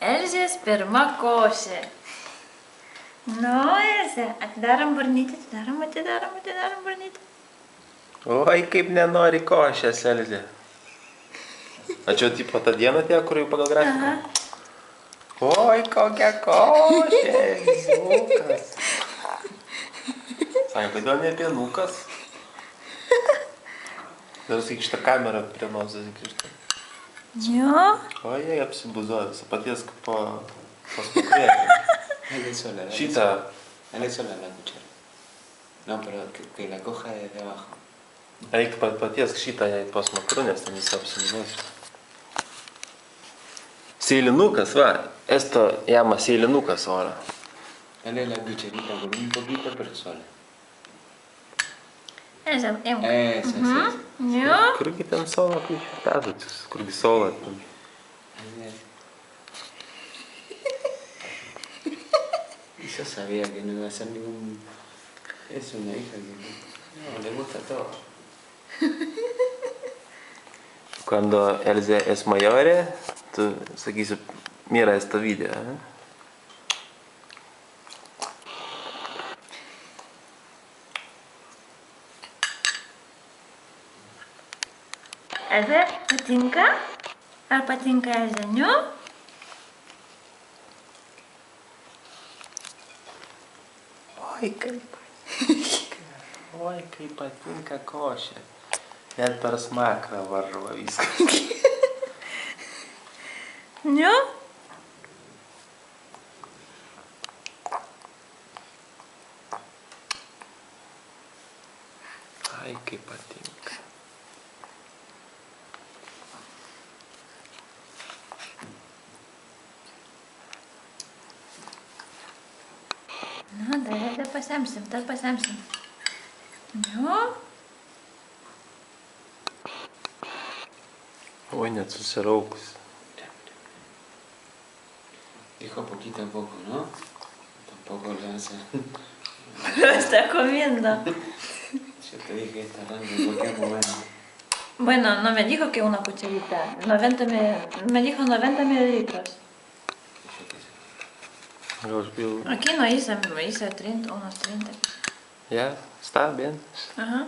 Elzės pirma košė. Nu, Elzė, atidarom burnytę, atidarom burnytę. Oi, kaip nenori košės, Elzė. A čia tipo tą dieną tie, kur jau pagal grafiką? Oi, kokia košė, Elziukas. Sakė, kodėl ne pienukas? Dar sakyk, šitą kamerą prie nosės įkišti. Jo. Oi, jai apsibuzojo, visą paties kaip po smukrėlį. Šitą. Dale sola la cuchara. No, pero que la coja desde abajo. Eik paties šitą jai po smukrūnės, ten jis apsibuzojo. Seilinukas, va. Esto llama seilinukas ahora. Dale la cucharita con un poquito, pero sola. Elzė, imk. Eso. Jo. Kurgi ten sola, kai pedatis, kurgi sola ten. Y yo sabía que no iba a ser ningún... Es una hija que no, le gusta todo. Cuando Elzė es mayorė, tu sakysi, mira esta video, ¿eh? Elzė, patinka? Ar patinka Elzėniu? Oi, kaip patinka košė. Net per smakrą varžuo viskas. Jo. Ai, kaip patinka. Na, dar pasemsim. Jo. Oi, net susiraukus. Dijo poquito a poco, ¿no? Tampoco le hace... Lo está comiendo. Yo te dije que está arranca en cualquier momento. Bueno, no me dijo que una cucharita. Me dijo 90 mililitros. Yo Aquí no hice 30, unos 30. Ya, está bien. Ajá.